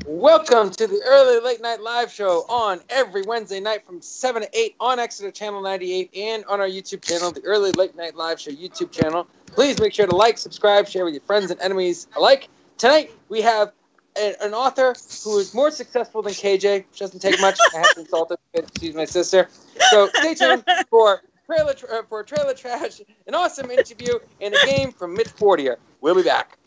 Welcome to the early late night live show on every Wednesday night from 7 to 8 on Exeter Channel 98 and on our YouTube channel, the early late night live show YouTube channel. Please make sure to like, subscribe, share with your friends and enemies alike. Tonight we have an author who is more successful than KJ, which doesn't take much. I have to insult her because she's my sister. So stay tuned for Trailer Trash, an awesome interview, and a game from Mitch Fortier. We'll be back.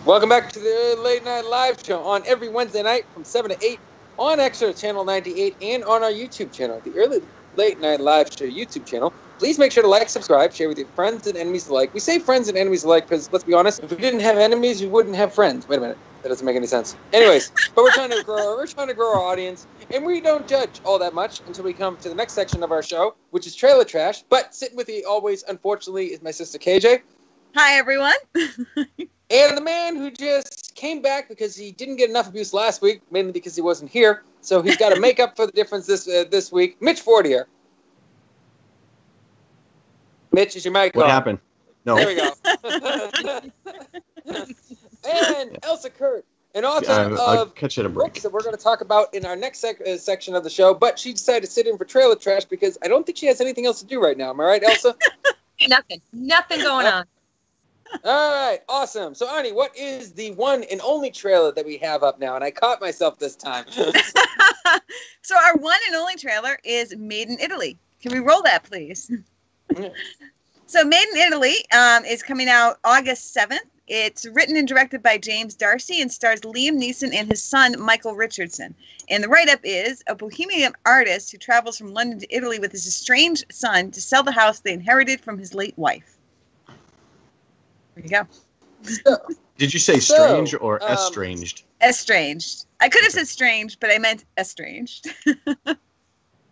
Welcome back to the Late Night Live Show on every Wednesday night from 7 to 8 on Exeter Channel 98 and on our YouTube channel, the early Late Night Live Show YouTube channel. Please make sure to like, subscribe, share with your friends and enemies alike. We say friends and enemies alike because, let's be honest, if we didn't have enemies, we wouldn't have friends. Wait a minute. That doesn't make any sense. Anyways, but we're trying to grow our audience, and we don't judge all that much until we come to the next section of our show, which is Trailer Trash. But sitting with me always, unfortunately, is my sister KJ. Hi, everyone. And the man who just came back because he didn't get enough abuse last week, mainly because he wasn't here. So he's got to make up for the difference this week. Mitch Fortier. Mitch, is your mic on? What happened? No. There we go. And Elsa Kurt, an author of catch it a break. books that we're going to talk about in our next section of the show. But she decided to sit in for Trailer Trash because I don't think she has anything else to do right now. Am I right, Elsa? Nothing going on. All right, awesome. So, Arnie, what is the one and only trailer that we have up now? And I caught myself this time. So our one and only trailer is Made in Italy. Can we roll that, please? So Made in Italy is coming out August 7th. It's written and directed by James Darcy and stars Liam Neeson and his son, Michael Richardson. And the write-up is a bohemian artist who travels from London to Italy with his estranged son to sell the house they inherited from his late wife. There you go. Did you say strange or estranged? Estranged. I could have said strange, but I meant estranged.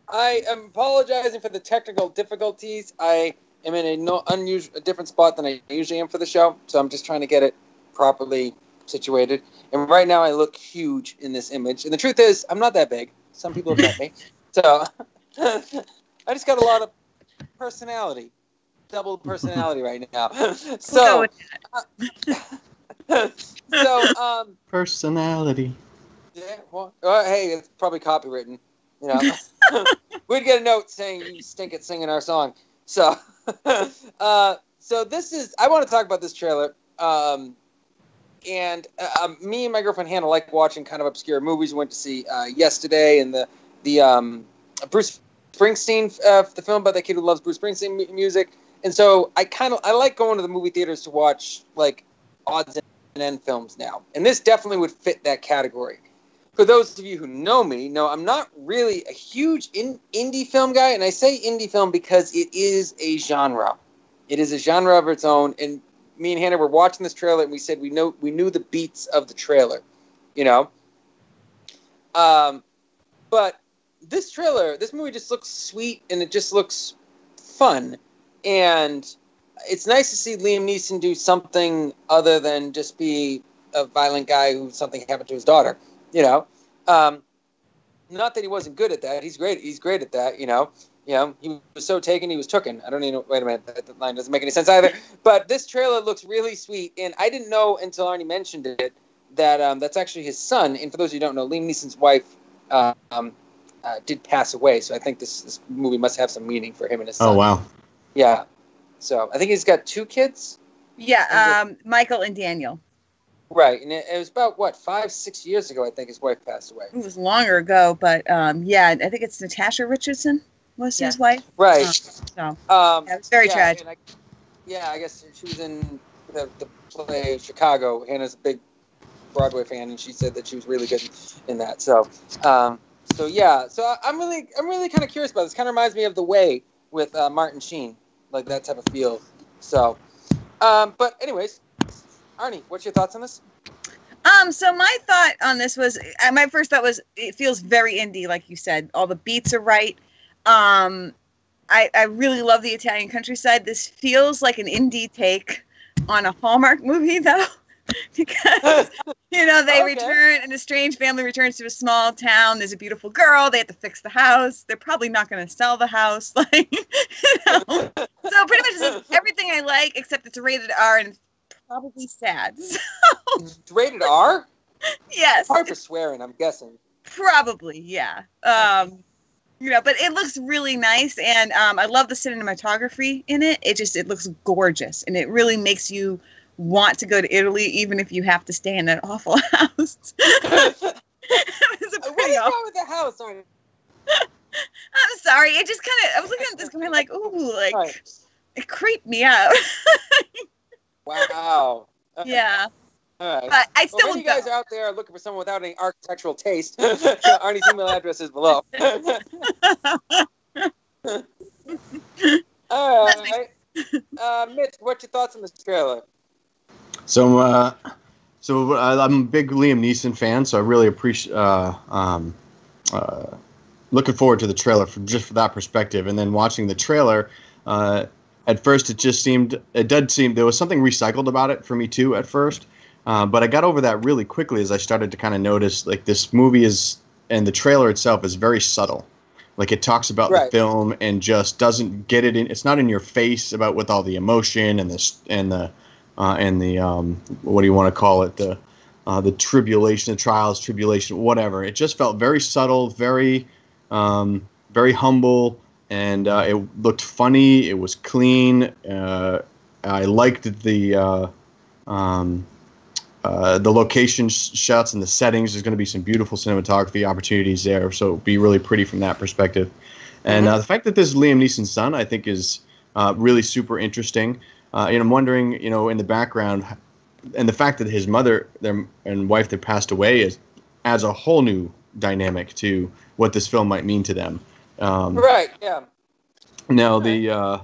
I am apologizing for the technical difficulties. I am in a different spot than I usually am for the show, so I'm just trying to get it properly situated. And right now I look huge in this image. And the truth is, I'm not that big. Some people have met me. So I just got a lot of personality. Double personality right now. So, personality. Yeah. Well, hey, it's probably copywritten. You know, we'd get a note saying you stink at singing our song. So, so this is. I want to talk about this trailer. And me and my girlfriend Hannah like watching kind of obscure movies. We went to see Yesterday and the Bruce Springsteen, the film about that kid who loves Bruce Springsteen music. And so I like going to the movie theaters to watch like odds and end films now. And this definitely would fit that category. For those of you who know me, I'm not really a huge indie film guy. And I say indie film because it is a genre. It is a genre of its own. And me and Hannah were watching this trailer and we said we knew the beats of the trailer, you know. But this movie just looks sweet and it just looks fun. And it's nice to see Liam Neeson do something other than just be a violent guy who something happened to his daughter, you know. Not that he wasn't good at that. He's great. He's great at that, you know. He was so taken, he was tooken. I don't even know. Wait a minute. That line doesn't make any sense either. But this trailer looks really sweet. And I didn't know until Arnie mentioned it that that's actually his son. And for those of you who don't know, Liam Neeson's wife did pass away. So I think this movie must have some meaning for him and his son. Oh, wow. Yeah. So I think he's got 2 kids. Yeah, Michael and Daniel. Right. And it was about, 5-6 years ago, I think his wife passed away. It was longer ago, but yeah, I think it's Natasha Richardson was his wife. Right. So it was very tragic. I guess she was in the play Chicago. Hannah's a big Broadway fan, and she said that she was really good in that. So, I'm really kind of curious about this. Kind of reminds me of The Way with Martin Sheen. Like that type of feel. So, but anyways, Arnie, what's your thoughts on this? So my thought on this was, my first thought was, it feels very indie, like you said. All the beats are right. I really love the Italian countryside. This feels like an indie take on a Hallmark movie, though, because, you know, they return, and a strange family returns to a small town. There's a beautiful girl. They have to fix the house. They're probably not going to sell the house. Like, you know. So pretty much it's everything I like, except it's rated R and probably sad. So. It's rated R? Yes. Hard for swearing, I'm guessing. Probably, yeah. You know, but it looks really nice, and I love the cinematography in it. It looks gorgeous, and it really makes you want to go to Italy, even if you have to stay in that awful house. What is wrong with the house? Sorry. I'm sorry. It just kind of, I was looking at this going like, ooh, like, right. It creeped me out. Wow. Yeah. All right. But I still if you would go. guys are out there looking for someone without any architectural taste, Arnie's email address is below. All right. Mitch, what's your thoughts on this trailer? So I'm a big Liam Neeson fan, so I really appreciate looking forward to the trailer for that perspective. And then watching the trailer, at first it did seem there was something recycled about it for me too at first. But I got over that really quickly as I started to kind of notice, like, this movie and the trailer itself is very subtle. Like, it talks about the film and just doesn't get it in. It's not in your face about with all the emotion and the what do you want to call it? The tribulation, the trials, tribulation, whatever. It just felt very subtle, very humble, and it looked funny. It was clean. I liked the location shots and the settings. There's going to be some beautiful cinematography opportunities there, so it'll be really pretty from that perspective. And the fact that this is Liam Neeson's son, I think, is really super interesting. And I'm wondering, you know, in the background, and the fact that his mother and wife that passed away adds a whole new dynamic to what this film might mean to them. Right. Yeah. Now, the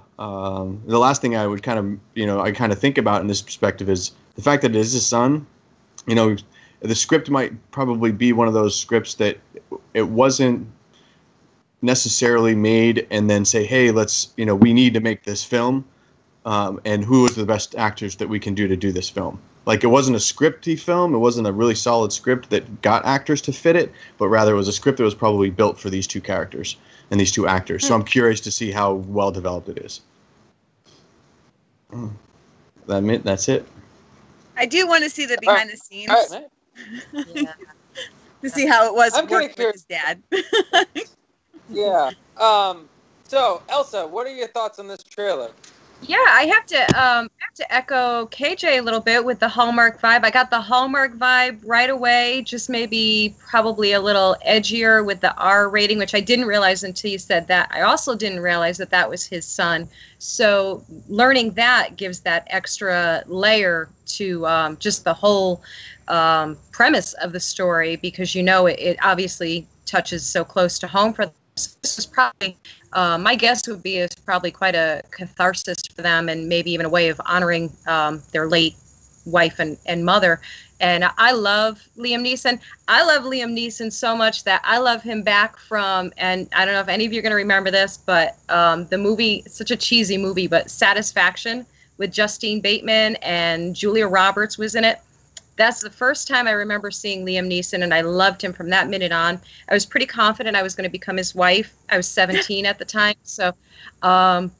last thing I would kind of think about in this perspective is the fact that it is his son. You know, the script might probably be one of those scripts that it wasn't necessarily made and then say, hey, we need to make this film, and who is the best actors that we can do to do this film. Like, it wasn't a scripty film. It wasn't a really solid script that got actors to fit it, but rather it was a script that was probably built for these two characters and these two actors. So I'm curious to see how well developed it is. That's it. I do want to see the behind the scenes. Yeah. To see how it was working with his dad. Yeah. So, Elsa, what are your thoughts on this trailer? Yeah, I have to echo KJ a little bit with the Hallmark vibe. I got the Hallmark vibe right away, just maybe probably a little edgier with the R rating, which I didn't realize until you said that. I also didn't realize that was his son. So learning that gives that extra layer to just the whole premise of the story, because, you know, it obviously touches so close to home for them. This is probably, my guess would be, is probably quite a catharsis for them, and maybe even a way of honoring their late wife and mother. And I love Liam Neeson. I love Liam Neeson so much that I love him back from, and I don't know if any of you are going to remember this, but the movie, such a cheesy movie, but Satisfaction with Justine Bateman and Julia Roberts was in it. That's the first time I remember seeing Liam Neeson, and I loved him from that minute on. I was pretty confident I was going to become his wife. I was 17 at the time, so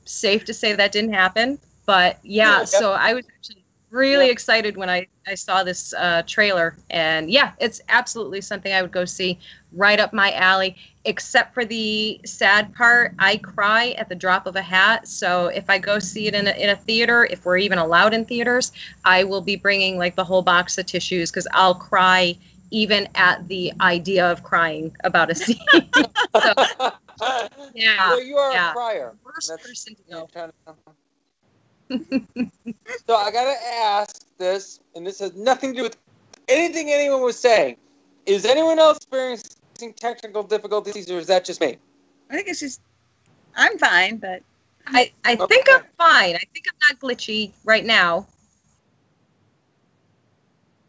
safe to say that didn't happen. But yeah, so I was actually really excited when I saw this trailer. And yeah, it's absolutely something I would go see, right up my alley, except for the sad part. I cry at the drop of a hat. So if I go see it in a theater, if we're even allowed in theaters, I will be bringing like the whole box of tissues, because I'll cry even at the idea of crying about a scene. So, yeah. So you are a crier. Worst person to go. So I gotta ask this, and this has nothing to do with anything anyone was saying. Is anyone else experiencing technical difficulties, or is that just me? I think it's just, I'm fine, but I think I'm fine. I think I'm not glitchy right now.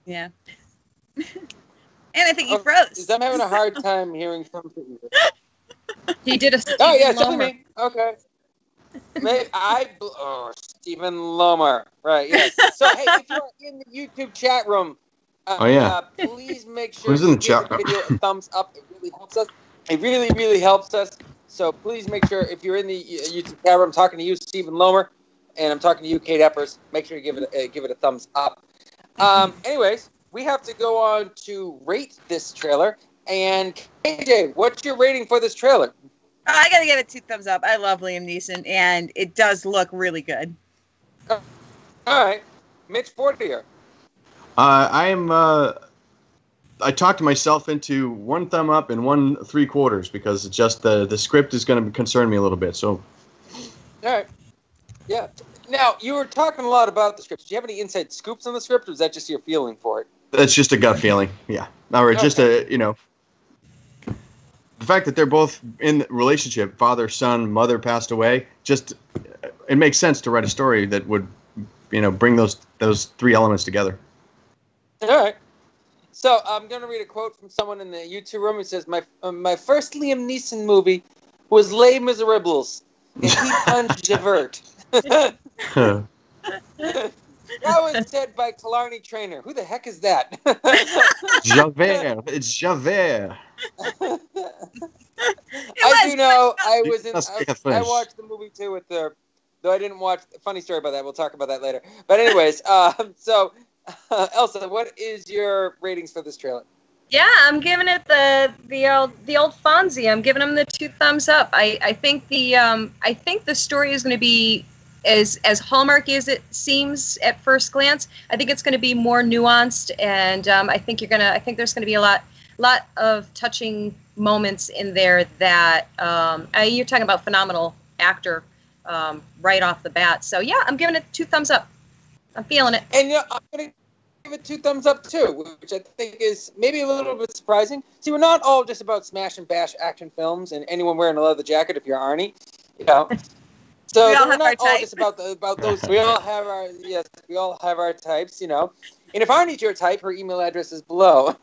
Yeah. And I think you froze. Because I'm having a hard time hearing something. He did a Oh, yeah, it's me. Okay. Stephen Lomer. Right, yes. So, hey, if you're in the YouTube chat room, please make sure to give the video a thumbs up. It really helps us. It really, really helps us. So please make sure, if you're in the YouTube chat room, I'm talking to you, Stephen Lomer, and I'm talking to you, Kate Eppers, make sure you give it a thumbs up. Anyways, we have to go on to rate this trailer. And KJ, what's your rating for this trailer? I gotta give it 2 thumbs up. I love Liam Neeson, and it does look really good. All right, Mitch Fortier. I talked myself into 1 thumb up and 1 3/4 because it's just the script is going to concern me a little bit. So, all right, yeah. Now, you were talking a lot about the script. Did you have any inside scoops on the script, or is that just your feeling for it? That's just a gut feeling, yeah. Or just the fact that they're both in a relationship, father, son, mother passed away, just it makes sense to write a story that would, bring those 3 elements together. All right. So I'm going to read a quote from someone in the YouTube room. It says, my first Liam Neeson movie was Les Miserables, and he punched Javert. That was said by Terry Traynor. Who the heck is that? Javert. It's Javert. I do know. I watched the movie too with the. Though I didn't watch. Funny story about that. We'll talk about that later. But anyways, so Elsa, what is your ratings for this trailer? Yeah, I'm giving it the old Fonzie. I'm giving him the 2 thumbs up. I think the story is going to be as Hallmarky as it seems at first glance. I think it's going to be more nuanced, and I think there's going to be a lot of touching moments in there that you're talking about phenomenal actor right off the bat. So yeah, I'm giving it 2 thumbs up. I'm feeling it. And I'm going to give it 2 thumbs up too, which I think is maybe a little bit surprising. See, we're not all just about smash and bash action films and anyone wearing a leather jacket if you're Arnie, So we're not all just about those. We all have our types, And if Arnie's your type, her email address is below.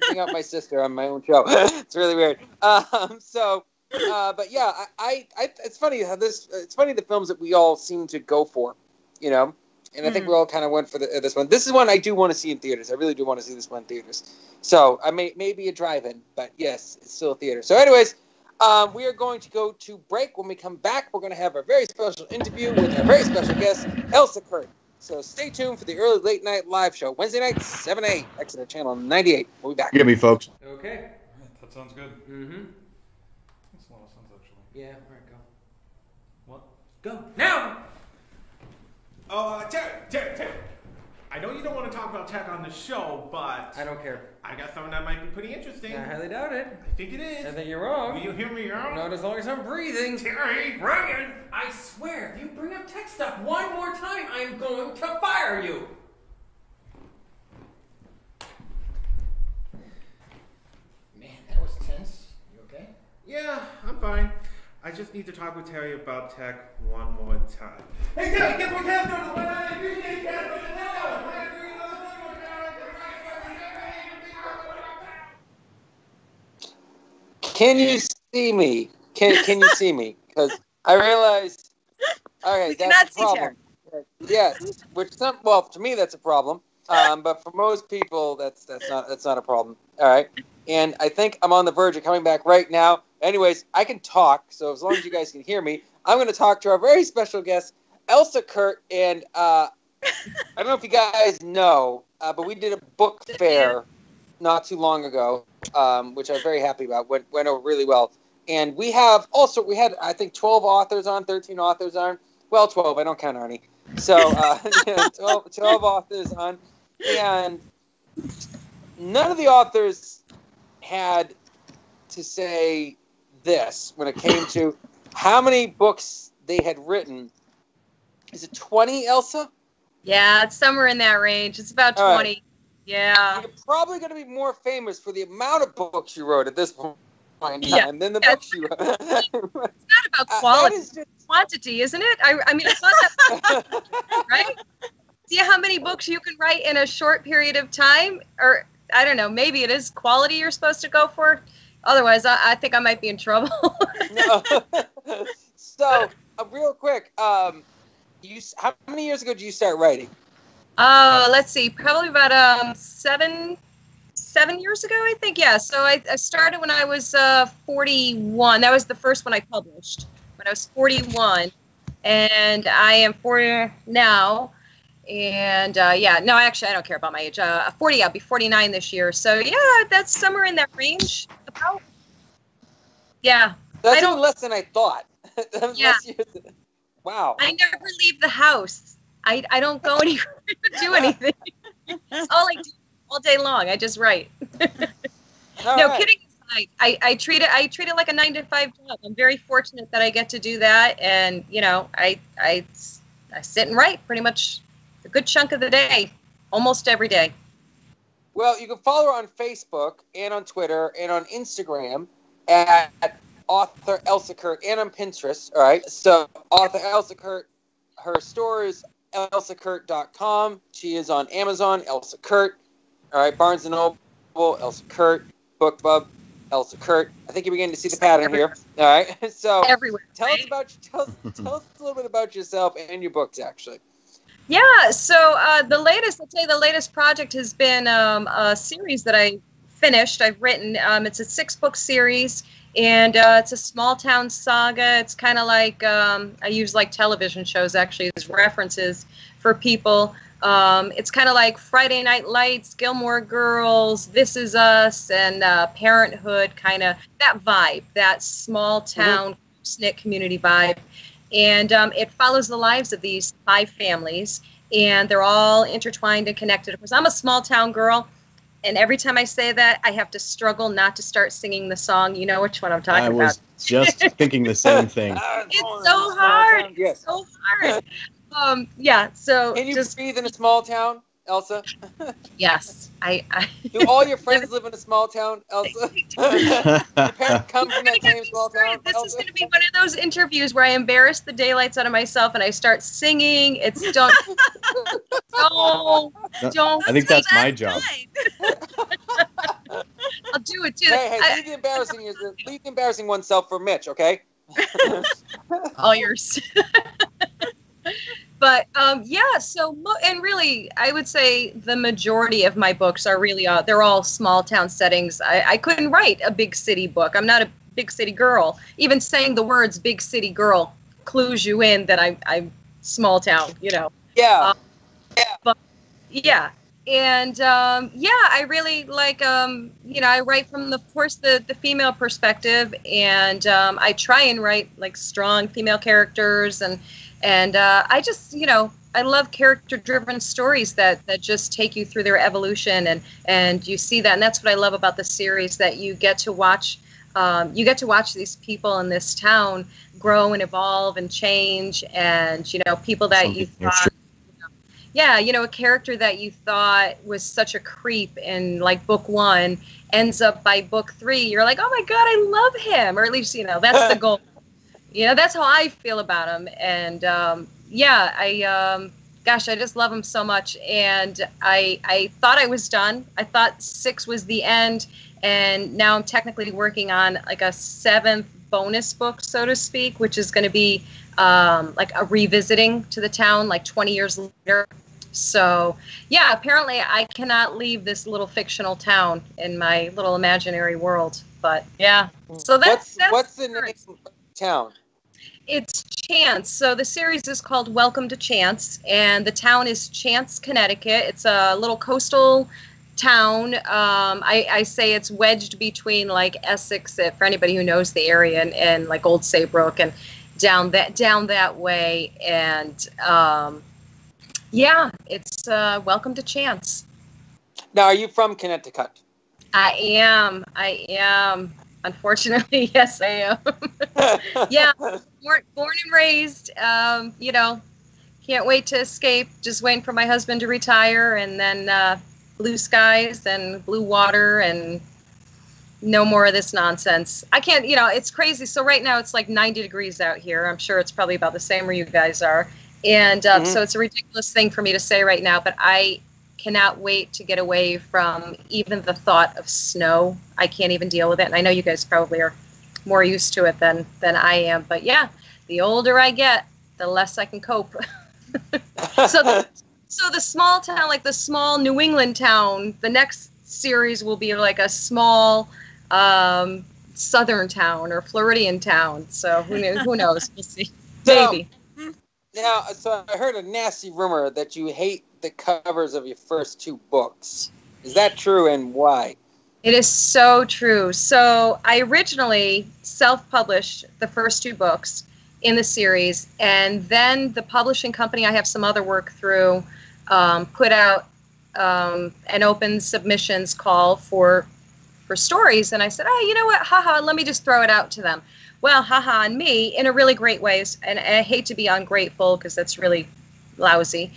Picking up my sister on my own show. It's really weird. But yeah, I it's funny how it's funny the films that we all seem to go for, And I think we all kind of went for this one. This is one I do want to see in theaters. I really do want to see this one in theaters. So I may be a drive-in, but yes, it's still a theater. So anyways, we are going to go to break. When we come back, we're going to have a very special interview with our very special guest, Elsa Kurt. So stay tuned for the early late night live show, Wednesday night, 7 8, Exeter Channel 98. We'll be back. Get me, folks. Okay. That sounds good. Mm-hmm. That's a lot of sense, actually. Yeah, all right, go. What? Go, now! Oh, Terry. I know you don't want to talk about tech on the show, but... I don't care. I got something that might be pretty interesting. I highly doubt it. I think it is. I think you're wrong. Will you hear me out? Not as long as I'm breathing. Terry, Ryan! I swear, if you bring up tech stuff one more time, I'm going to fire you. Man, that was tense. You okay? Yeah, I'm fine. I just need to talk with Terry about tech one more time. Hey, Terry, guess what Terry's doing? Can you see me? Can you see me? Because I realized. Okay, that's a problem. Yes, to me that's a problem. But for most people, that's not a problem. All right, and I think I'm on the verge of coming back right now. Anyways, I can talk, so as long as you guys can hear me, I'm going to talk to our very special guest, Elsa Kurt, and I don't know if you guys know, but we did a book fair not too long ago, which I'm very happy about. Went over really well. And we had, I think, 12 authors on, 13 authors on. Well, 12, I don't count Arnie. So, 12 authors on. And none of the authors had to say this when it came to how many books they had written. Is it 20, Elsa? Yeah, it's somewhere in that range. It's about 20. Right. Yeah. You're probably going to be more famous for the amount of books you wrote at this point in time than the books you wrote. It's not about quality. It's quantity, isn't it? I mean, it's not that, right? See how many books you can write in a short period of time, or I don't know. Maybe it is quality you're supposed to go for. Otherwise, I think I might be in trouble. No. So, real quick, how many years ago did you start writing? Let's see, probably about 7 years ago, I think. Yeah. So I started when I was 41. That was the first one I published when I was 41, and I am 40 now. And yeah, no, actually, I don't care about my age. 40, I'll be 49 this year. So yeah, that's somewhere in that range. About. Yeah. That's even less than I thought. Yeah. Wow. I never leave the house. I don't go anywhere to do anything. That's all I do all day long. I just write. No, right. kidding aside, I treat it like a 9-to-5 job. I'm very fortunate that I get to do that, and you know, I sit and write pretty much a good chunk of the day, almost every day. Well, you can follow her on Facebook and on Twitter and on Instagram at author Elsa Kurt, and on Pinterest. All right. So author Elsa Kurt, her store is elsakurt.com. She is on Amazon, Elsa Kurt. All right. Barnes & Noble, Elsa Kurt. BookBub, Elsa Kurt. I think you're beginning to see the pattern here. All right. So Everywhere. tell us a little bit about yourself and your books, actually. Yeah, so the latest project has been a series that I finished. I've written. It's a 6-book series, and it's a small town saga. It's kind of like I use like television shows actually as references for people. It's kind of like Friday Night Lights, Gilmore Girls, This Is Us, and Parenthood. Kind of that vibe, that small town knit community vibe. And it follows the lives of these 5 families, and they're all intertwined and connected. Of course, I'm a small town girl, and every time I say that, I have to struggle not to start singing the song. You know which one I'm talking about. I was just thinking the same thing. It's so hard. Yes. It's so hard. Yeah, so Can you just breathe in a small town, Elsa? yes. I Do all your friends live in a small town, Elsa? Your parents come from that same small town, This Elsa? is going to be one of those interviews where I embarrass the daylights out of myself and I start singing. It's don't. I think that's my job. I'll do it too. Hey, leave the embarrassing oneself for Mitch, okay? All yours. But yeah, so and really, I would say the majority of my books are really they're all small town settings. I couldn't write a big city book. I'm not a big city girl. Even saying the words "big city girl" clues you in that I'm small town. You know. Yeah. But yeah, and yeah, I really like you know, I write from of course the female perspective, and I try and write like strong female characters and I just, you know, I love character-driven stories that just take you through their evolution, and you see that, and that's what I love about the series, that you get to watch these people in this town grow and evolve and change, and you know, people that you thought, yeah, you know, a character that you thought was such a creep in like book 1 ends up by book 3, you're like, oh my God, I love him, or at least, you know, that's the goal. You know, that's how I feel about him. And yeah, gosh, I just love him so much. And I thought I was done. I thought 6 was the end. And now I'm technically working on like a 7th bonus book, so to speak, which is going to be like a revisiting to the town like 20 years later. So yeah, apparently I cannot leave this little fictional town in my little imaginary world. But yeah, so that's what's the name of the town? It's Chance. So the series is called Welcome to Chance, and the town is Chance, Connecticut. It's a little coastal town. I say it's wedged between like Essex, for anybody who knows the area, and like Old Saybrook and down that way. And yeah, it's Welcome to Chance. Now, are you from Connecticut? I am. Unfortunately, yes, I am. Yeah, born and raised. You know, can't wait to escape. Just waiting for my husband to retire, and then blue skies and blue water and no more of this nonsense. I can't, you know, it's crazy. So right now it's like 90 degrees out here. I'm sure it's probably about the same where you guys are. And so it's a ridiculous thing for me to say right now, but I cannot wait to get away from even the thought of snow. I can't even deal with it. And I know you guys probably are more used to it than I am. But yeah, the older I get, the less I can cope. So the small town, like the small New England town, the next series will be like a small southern town or Floridian town. So who knows? We'll see. Maybe. Now, so I heard a nasty rumor that you hate the covers of your first 2 books. Is that true, and why? It is so true. So I originally self-published the first 2 books in the series, and then the publishing company I have some other work through put out an open submissions call for stories, and I said, oh, you know what, haha, let me just throw it out to them. Well, haha on me, in a really great way, and I hate to be ungrateful because that's really lousy.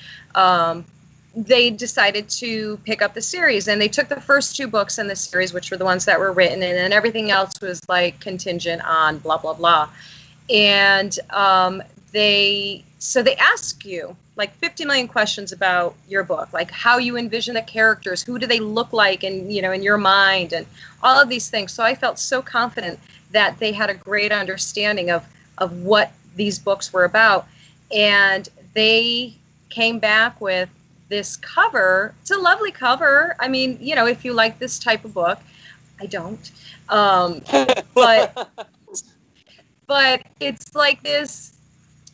They decided to pick up the series, and they took the first 2 books in the series, which were the ones that were written, and then everything else was like contingent on blah, blah, blah. And they ask you like 50 million questions about your book, like how you envision the characters, who do they look like, and in your mind, and all of these things. So I felt so confident that they had a great understanding of what these books were about, and they came back with this cover. It's a lovely cover. I mean, if you like this type of book, I don't, but it's like this,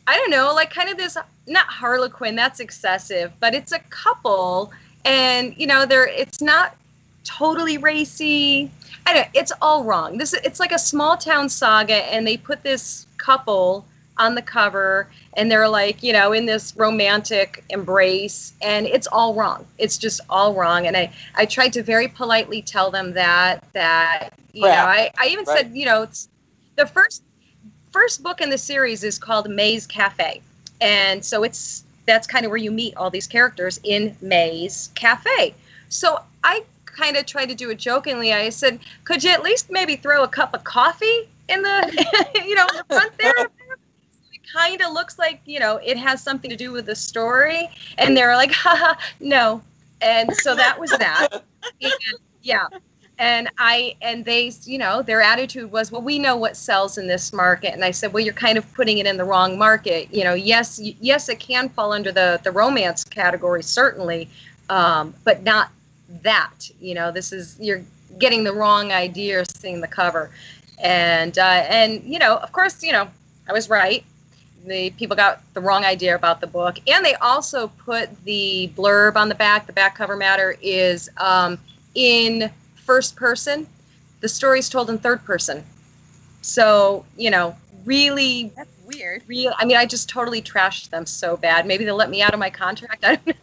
I don't know, like kind of this, not Harlequin, that's excessive, but it's a couple, and it's not totally racy. I don't, it's all wrong. It's like a small town saga, and they put this couple on the cover, and they're like, in this romantic embrace, and it's all wrong. It's just all wrong. And I tried to very politely tell them that I even said, it's the first book in the series is called May's Cafe. And so that's kind of where you meet all these characters in May's Cafe. So I kind of tried to do it jokingly. I said, could you at least maybe throw a cup of coffee in the, in the front there? It kind of looks like, it has something to do with the story. And they're like, haha, no. And so that was that. And, yeah. And they, their attitude was, well, we know what sells in this market. And I said, well, you're kind of putting it in the wrong market. Yes, it can fall under the romance category, certainly, but not that. You're getting the wrong idea seeing the cover. And of course, I was right. The people got the wrong idea about the book. And they also put the blurb on the back cover matter is in first person. The story's told in third person. So, really, that's weird. I mean, I just totally trashed them so bad. Maybe they'll let me out of my contract. I don't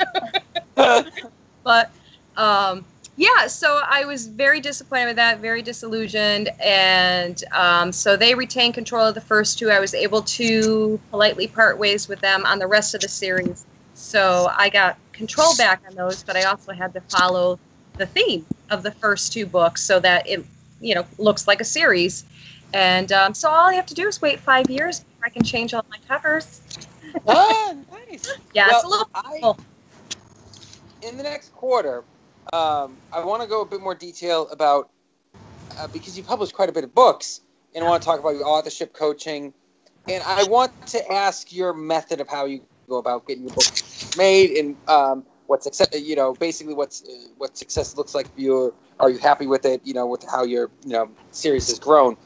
know. But, yeah, so I was very disappointed with that, very disillusioned. And so they retained control of the first 2. I was able to politely part ways with them on the rest of the series. So I got control back on those, but I also had to follow the theme of the first 2 books so that it, looks like a series. And so all I have to do is wait 5 years before I can change all my covers. Oh, nice. Yeah, well, it's a little. In the next quarter, I want to go a bit more detail about because you publish quite a bit of books, and I want to talk about your authorship coaching, and I want to ask your method of how you go about getting your book made, and what success, basically what success looks like for you. Are you happy with it? With how your series has grown.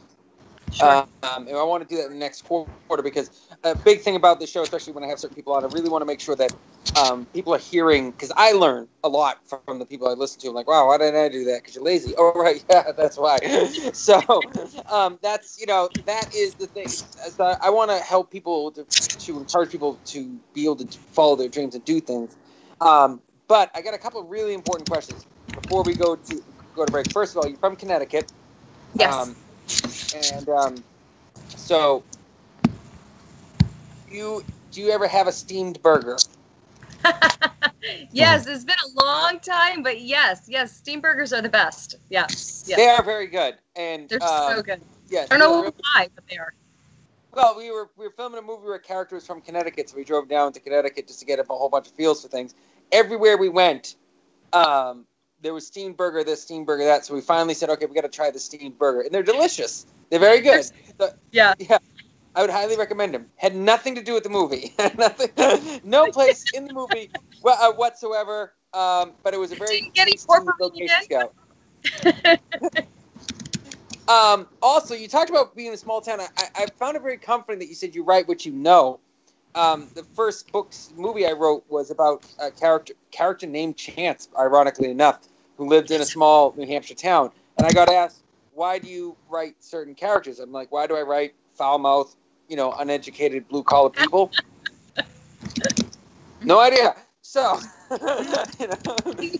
Sure. And I want to do that in the next quarter because a big thing about this show, especially when I have certain people on, I really want to make sure that people are hearing, because I learn a lot from the people I listen to. I'm like, wow, why didn't I do that? Because you're lazy. Oh, right, yeah, that's why. So that's that is the thing. So I want to help people to encourage people to be able to follow their dreams and do things. But I got a couple of really important questions before we go to break. First of all, you're from Connecticut. Yes. So do you ever have a steamed burger? Yes, it's been a long time, but yes, steamed burgers are the best. Yes. They are very good, and they're so good. Yeah, I don't know why, but they are. Well, we were filming a movie where a character was from Connecticut, so we drove down to Connecticut just to get a whole bunch of feels for things. Everywhere we went, there was steamed burger this, steamed burger that. So we finally said, okay, we got to try the steamed burger, and they're delicious. They're very good. Yeah. I would highly recommend them. Had nothing to do with the movie. Nothing. No place in the movie whatsoever. But it was a very tasty location to go. Also, you talked about being in a small town. I found it very comforting that you said you write what you know. The first movie I wrote was about a character named Chance, ironically enough, who lived in a small New Hampshire town. And I got asked, why do you write certain characters? I'm like, why do I write foul-mouthed, uneducated blue-collar people? No idea. So,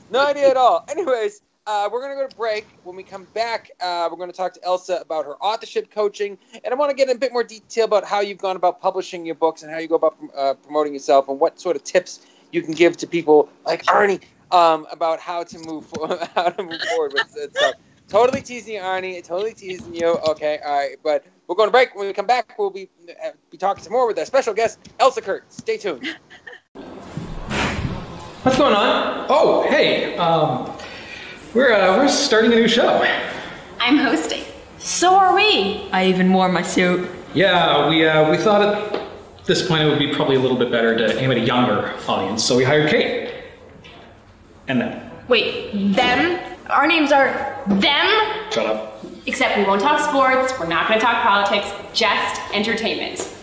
no idea at all. Anyways, we're going to go to break. When we come back, we're going to talk to Elsa about her authorship coaching. And I want to get in a bit more detail about how you've gone about publishing your books and how you go about promoting yourself and what sort of tips you can give to people like Arnie about how to move forward with it. So, totally teasing you, Arnie. Totally teasing you. Okay, all right. But we're going to break. When we come back, we'll be talking some more with our special guest, Elsa Kurt. Stay tuned. What's going on? Oh, hey. We're starting a new show. I'm hosting. So are we. I even wore my suit. Yeah, we thought at this point it would be probably a little bit better to aim at a younger audience, so we hired Kate. And them. Wait, them? Our names are them? Shut up. Except we won't talk sports, we're not gonna talk politics, just entertainment.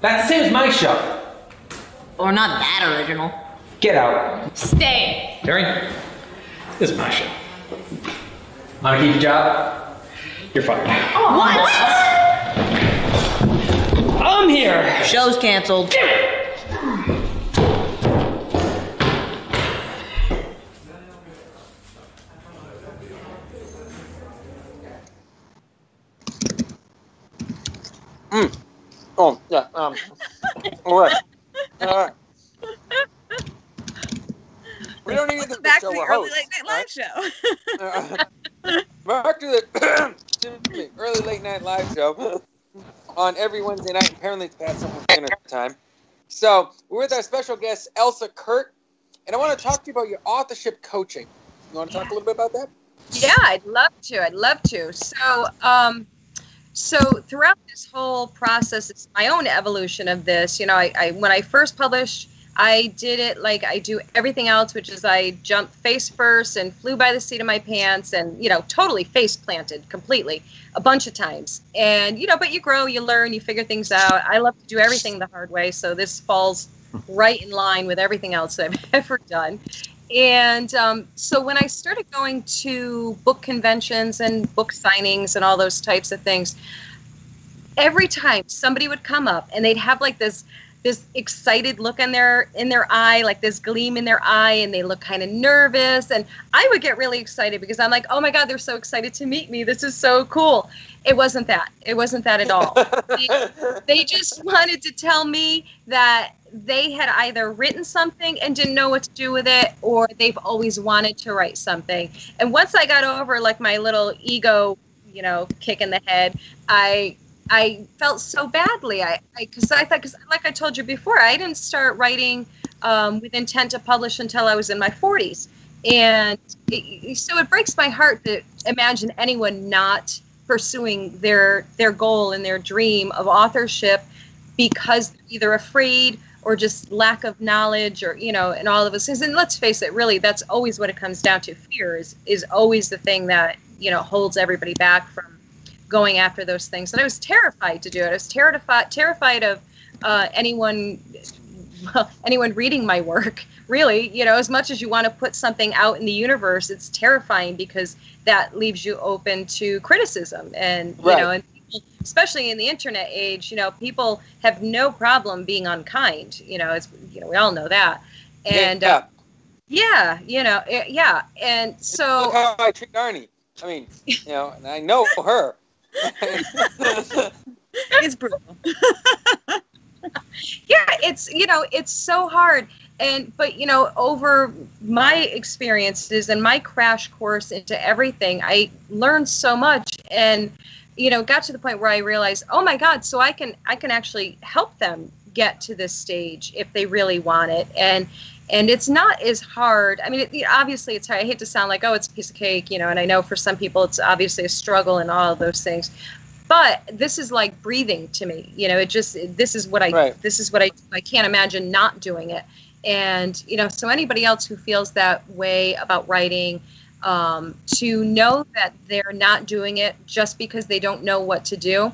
That's the same as my show. Or not that original. Get out. Stay. Terry, this is my show. Want to keep your job? You're fired. Oh, what? I'm here. Show's canceled. Oh, yeah. All right. All right. We don't need to back to show the a early host, late night live show. Back to the early late night live show on every Wednesday night. Apparently, it's past someone's dinner time. So we're with our special guest, Elsa Kurt, and I want to talk to you about your authorship coaching. You want to talk a little bit about that? Yeah, I'd love to. So throughout this whole process, it's my own evolution of this. When I first published, I did it like I do everything else, which is I jumped face first and flew by the seat of my pants and, totally face planted completely a bunch of times. And, but you grow, you learn, you figure things out. I love to do everything the hard way. So this falls right in line with everything else I've ever done. And so when I started going to book conventions and book signings and all those types of things, every time somebody would come up and they'd have like this excited look in their eye, like this gleam in their eye, and they look kind of nervous. And I would get really excited because I'm like, oh my God, they're so excited to meet me. This is so cool. It wasn't that. It wasn't that at all. They just wanted to tell me that they had either written something and didn't know what to do with it, or they've always wanted to write something. And once I got over like my little ego, kick in the head, I felt so badly. Because like I told you before, I didn't start writing with intent to publish until I was in my 40s. And so it breaks my heart to imagine anyone not pursuing their goal and their dream of authorship because they're either afraid or just lack of knowledge, or and all of those things. And let's face it, really, that's always what it comes down to. Fear is always the thing that holds everybody back from going after those things. And I was terrified to do it. I was terrified of anyone reading my work. Really, as much as you want to put something out in the universe, it's terrifying because that leaves you open to criticism. And right. And people, especially in the internet age, people have no problem being unkind. It's we all know that. And yeah. And so look how I treat Arnie. I mean, and I know her. It's brutal. Yeah, it's so hard. But over my experiences and my crash course into everything, I learned so much, and got to the point where I realized, oh my God, so I can actually help them get to this stage if they really want it. And And it's not as hard. I mean, obviously it's hard. I hate to sound like, oh, it's a piece of cake, you know, and I know for some people it's obviously a struggle and all of those things. But this is like breathing to me. You know, this is what I can't imagine not doing it. And, you know, so anybody else who feels that way about writing, to know that they're not doing it just because they don't know what to do,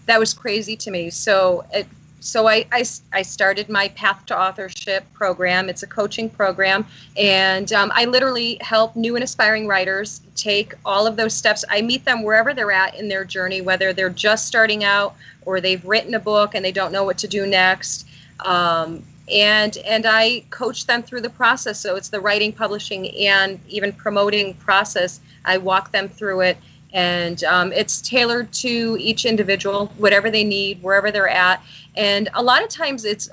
that was crazy to me. So I started my Path to Authorship program. It's a coaching program, and I literally help new and aspiring writers take all of those steps. I meet them wherever they're at in their journey, whether they're just starting out or they've written a book and they don't know what to do next. And I coach them through the process. So it's the writing, publishing, and even promoting process. I walk them through it. And it's tailored to each individual, whatever they need, wherever they're at. And a lot of times it's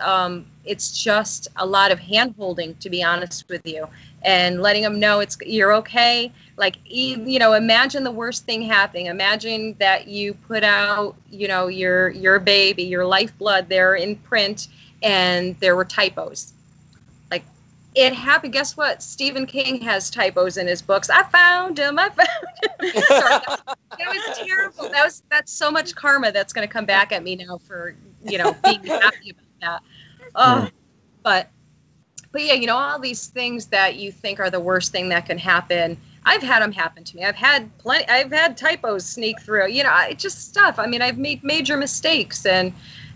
just a lot of hand-holding, to be honest with you, and letting them know you're okay. Like, you know, imagine the worst thing happening. Imagine that you put out, you know, your baby, your lifeblood there in print, and there were typos. Like, it happened. Guess what? Stephen King has typos in his books. I found him. Sorry, that was terrible. That's so much karma that's going to come back at me now for, you know, being happy about that. But yeah, you know, all these things that you think are the worst thing that can happen, I've had them happen to me. I've had typos sneak through. You know, it's just stuff. I mean, I've made major mistakes, and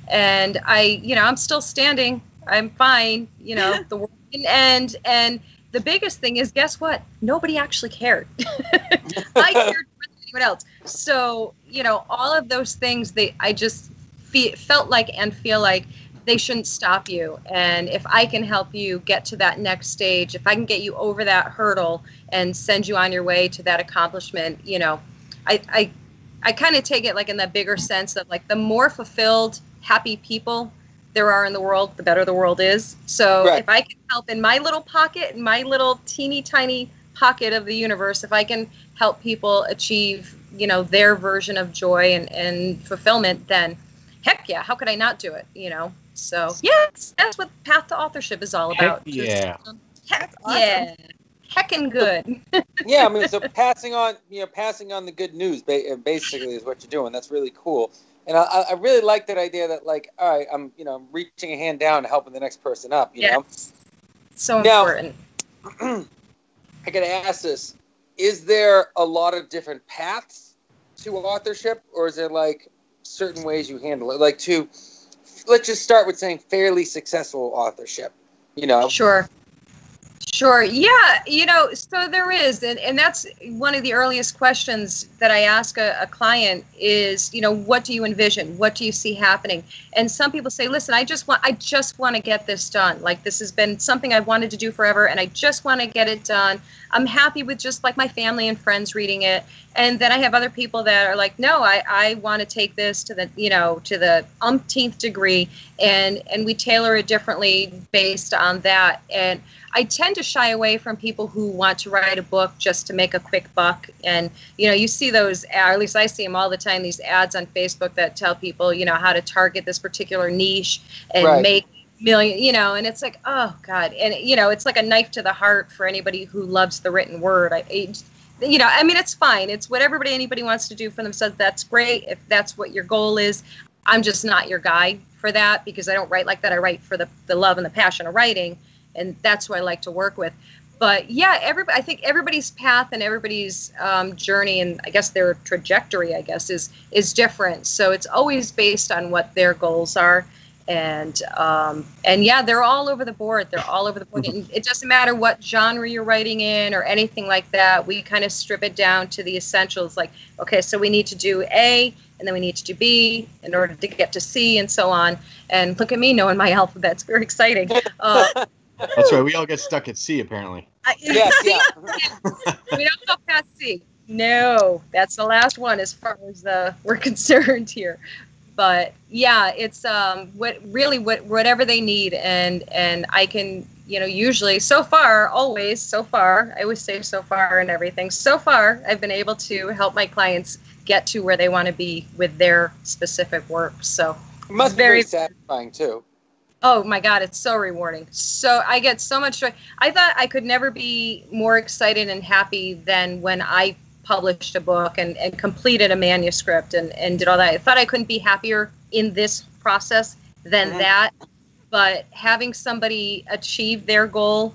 I, you know, I'm still standing. I'm fine. You know, the world didn't end. And the biggest thing is, guess what? Nobody actually cared. I cared more than anyone else. So, you know, all of those things, I just felt like and feel like they shouldn't stop you. And if I can help you get to that next stage, if I can get you over that hurdle and send you on your way to that accomplishment, you know, I kind of take it like in that bigger sense of like, the more fulfilled, happy people there are in the world, the better the world is. So if I can help in my little pocket, in my little teeny tiny pocket of the universe, if I can help people achieve, you know, their version of joy and fulfillment, then heck yeah, how could I not do it? You know? So yes, that's what Path to Authorship is all about. Heck yeah. Heck yeah. Heckin' good. Yeah, I mean, so passing on the good news basically is what you're doing. That's really cool. And I really like that idea that, like, all right, I'm reaching a hand down and helping the next person up, you know? So important. I got to ask this. Is there a lot of different paths to authorship, or is there, like, certain ways you handle it? Like, let's just start with saying fairly successful authorship, you know? Sure. Yeah, you know, so there is, and that's one of the earliest questions that I ask a client is, you know, what do you envision? What do you see happening? And some people say, listen, I just want to get this done. Like, this has been something I've wanted to do forever, and I just want to get it done. I'm happy with just like my family and friends reading it. And then I have other people that are like, no, I want to take this to the, you know, to the umpteenth degree, and we tailor it differently based on that. And I tend to shy away from people who want to write a book just to make a quick buck. And, you know, you see those, or at least I see them all the time, these ads on Facebook that tell people, you know, how to target this particular niche and make million, you know, and it's like, oh God. And, you know, it's like a knife to the heart for anybody who loves the written word. You know, I mean, it's fine. It's what anybody wants to do for themselves. That's great. If that's what your goal is, I'm just not your guy for that, because I don't write like that. I write for the love and the passion of writing. And that's who I like to work with. But yeah, I think everybody's path and everybody's journey, and I guess their trajectory, I guess, is different. So it's always based on what their goals are. And yeah, they're all over the board. They're all over the board. And it doesn't matter what genre you're writing in or anything like that. We kind of strip it down to the essentials. Like, okay, so we need to do A, and then we need to do B in order to get to C, and so on. And look at me knowing my alphabet. It's very exciting. That's right. We all get stuck at C, apparently. We don't go past C. No, that's the last one as far as we're concerned here. But yeah, it's whatever they need, and I can, you know, usually I always say so far and everything. So far, I've been able to help my clients get to where they want to be with their specific work. So it must be very satisfying too. Oh my God, it's so rewarding. So I get so much joy. I thought I could never be more excited and happy than when I published a book and completed a manuscript and did all that. I thought I couldn't be happier in this process than that. But having somebody achieve their goal,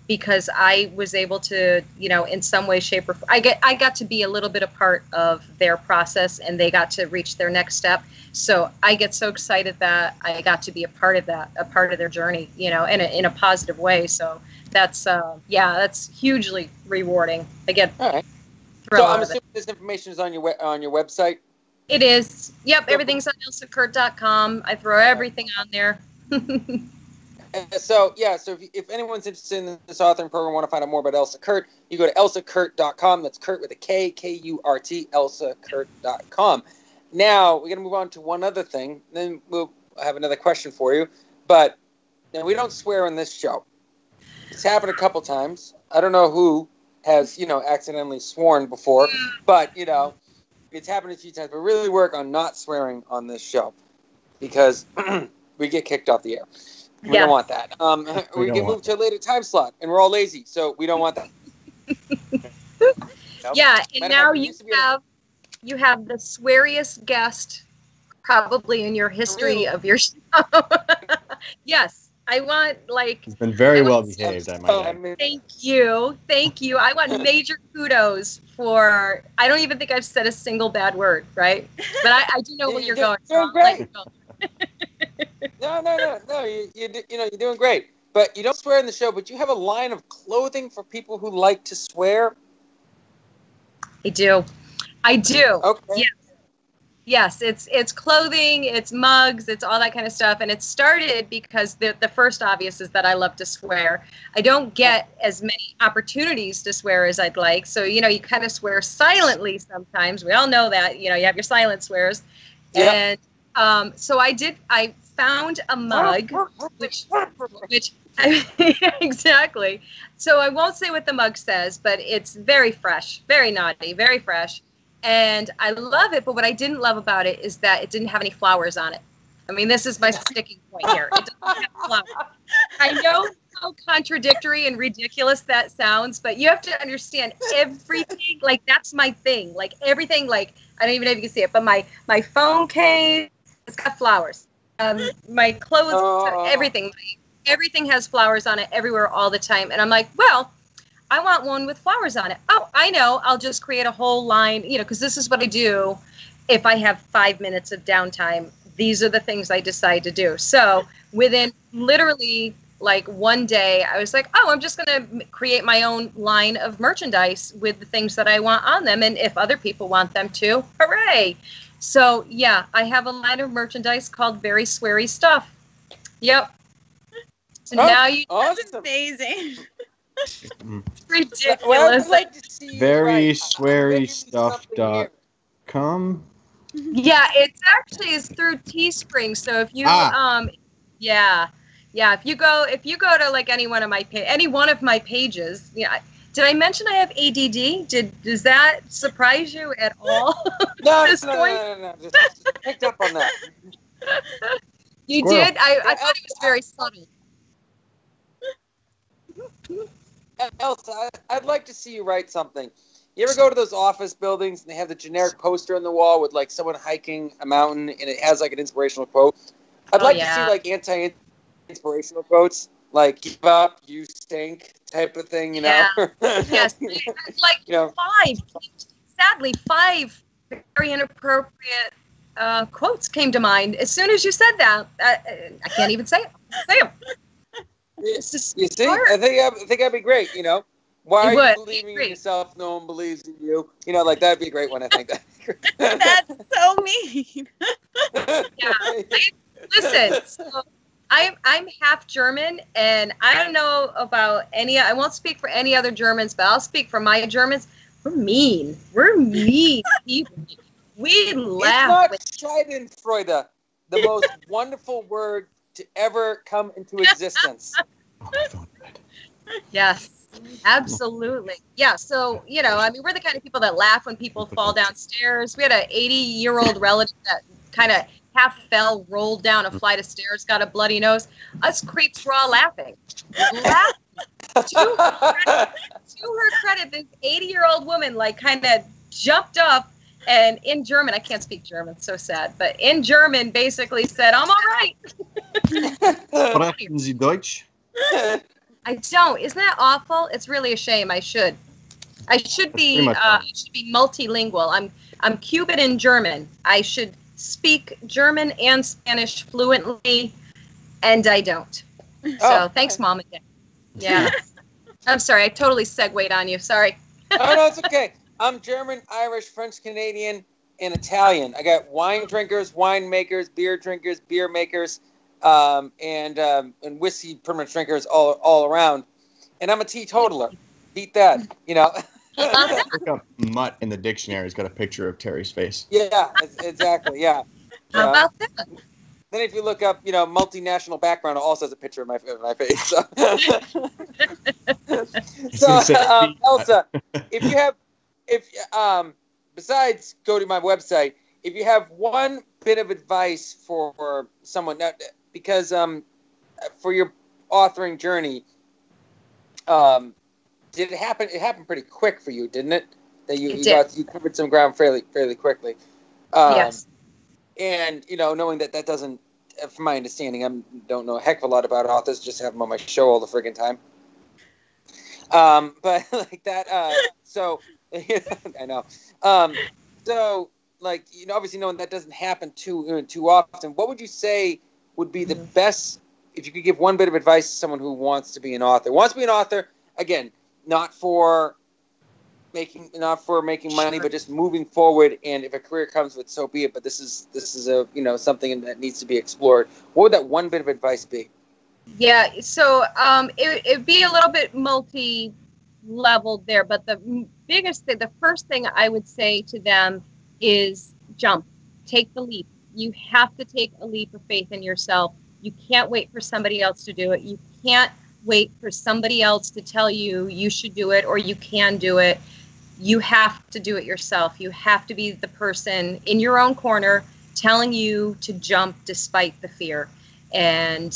because I was able to, in some way, shape, or I got to be a little bit a part of their process, and they got to reach their next step. So I get so excited that I got to be a part of that, a part of their journey, in a positive way. So that's hugely rewarding. I get all right. thrilled. So I'm assuming this information is on your website. It is. Yep, everything's on elsakurt.com. I throw everything on there. So if anyone's interested in this authoring program, want to find out more about Elsa Kurt, you go to elsakurt.com. That's Kurt with a K, K-U-R-T, elsakurt.com. Now we're gonna move on to one other thing. Then we'll have another question for you. But we don't swear on this show. It's happened a couple times. I don't know who has accidentally sworn before, but it's happened a few times. But really work on not swearing on this show because we get kicked off the air. We don't want that. We can move to a later time slot, and we're all lazy, so we don't want that. Yeah, and now you have the sweariest guest probably in your history of your show. Yes, I want He's been very well behaved, I might add. Thank you. I want major kudos for. I don't even think I've said a single bad word, right? But I do know where you're going. Doing great. No. You're doing great. But you don't swear in the show. But you have a line of clothing for people who like to swear. I do. Okay. Yes. It's clothing, it's mugs, it's all that kind of stuff. And it started because the first obvious is that I love to swear. I don't get as many opportunities to swear as I'd like. So, you kind of swear silently sometimes. We all know that, you have your silent swears. Yep. And so I found a mug, which exactly. So I won't say what the mug says, but it's very fresh, very naughty, very fresh. And I love it, but what I didn't love about it is that it didn't have any flowers on it. I mean, this is my sticking point here. It doesn't have flowers. I know how contradictory and ridiculous that sounds, but you have to understand everything. Like, that's my thing. Like, everything, like, I don't even know if you can see it, but my phone case, it's got flowers. My clothes, everything has flowers on it everywhere all the time. And I'm like, well, I want one with flowers on it. Oh, I know. I'll just create a whole line, because this is what I do if I have 5 minutes of downtime. These are the things I decide to do. So within literally like one day, I was like, oh, I'm just going to create my own line of merchandise with the things that I want on them. And if other people want them too, hooray. So yeah, I have a line of merchandise called Very Sweary Stuff. Yep. So now you. Awesome. That's amazing. Ridiculous. Well, I'd like to see you Very write, sweary stuff.com. Yeah, it's actually is through Teespring. So if you if you go to like any one of my pages, did I mention I have ADD? Does that surprise you at all? No, no. Just picked up on that. You did? I thought it was very subtle. Elsa, I'd like to see you write something. You ever go to those office buildings and they have the generic poster on the wall with like someone hiking a mountain and it has like an inspirational quote? I'd like to see like anti-inspirational quotes, like "give up, you stink" type of thing, Yes, like five very inappropriate quotes came to mind as soon as you said that. I can't even say it. Say them. You see, I think that'd be great. Why are you believing in yourself? No one believes in you. Like that'd be a great one. I think that's so mean. Yeah. Listen, so I'm half German, and I don't know about I won't speak for any other Germans, but I'll speak for my Germans. We're mean. We're mean people. We laugh. It's not Schadenfreude, the most wonderful word to ever come into existence. Yes, absolutely. Yeah, so, we're the kind of people that laugh when people fall downstairs. We had an 80-year-old relative that kind of half fell, rolled down a flight of stairs, got a bloody nose. Us creeps were all laughing. To her credit, this 80-year-old woman kind of jumped up and in German, I can't speak German, so sad, but in German basically said, "I'm all right." Sprechen Sie Deutsch? I don't. Isn't that awful? It's really a shame. I should be multilingual. I'm Cuban and German. I should speak German and Spanish fluently, and I don't. So thanks, Mom and Dad. Yeah. I'm sorry. I totally segued on you. Sorry. Oh, no, it's okay. I'm German, Irish, French, Canadian, and Italian. I got wine drinkers, wine makers, beer drinkers, beer makers, and whiskey permanent drinkers all around. And I'm a teetotaler. Beat that, Look up mutt in the dictionary. It's got a picture of Terry's face. Yeah, exactly. Yeah. How about that? Then if you look up, multinational background, it also has a picture of my face. So, Elsa, besides go to my website, if you have one bit of advice for someone, because for your authoring journey, did it happen? It happened pretty quick for you, didn't it? That you covered some ground fairly quickly. Yes. And, knowing that doesn't, from my understanding, I don't know a heck of a lot about authors, just have them on my show all the friggin' time. But like that, so, I know. So, obviously knowing that doesn't happen too often, what would you say would be the best, if you could give one bit of advice to someone who wants to be an author, again, not for making money, but just moving forward. And if a career comes with, so be it. But this is a something that needs to be explored. What would that one bit of advice be? Yeah, so it'd be a little bit multi-leveled there, but the biggest thing, the first thing I would say to them is jump, take the leap. You have to take a leap of faith in yourself. You can't wait for somebody else to do it. You can't wait for somebody else to tell you you should do it or you can do it. You have to do it yourself. You have to be the person in your own corner telling you to jump despite the fear. And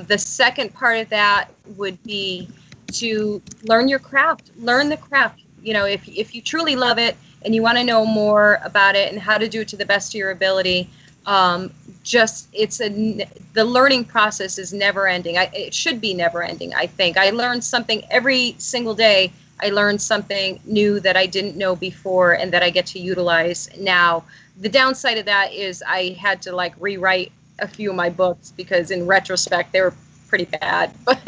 the second part of that would be to learn your craft. Learn the craft. If you truly love it and you want to know more about it and how to do it to the best of your ability, the learning process is never ending. It should be never ending, I think. I learn something every single day. I learned something new that I didn't know before and that I get to utilize now. The downside of that is I had to rewrite a few of my books because in retrospect they were pretty bad. But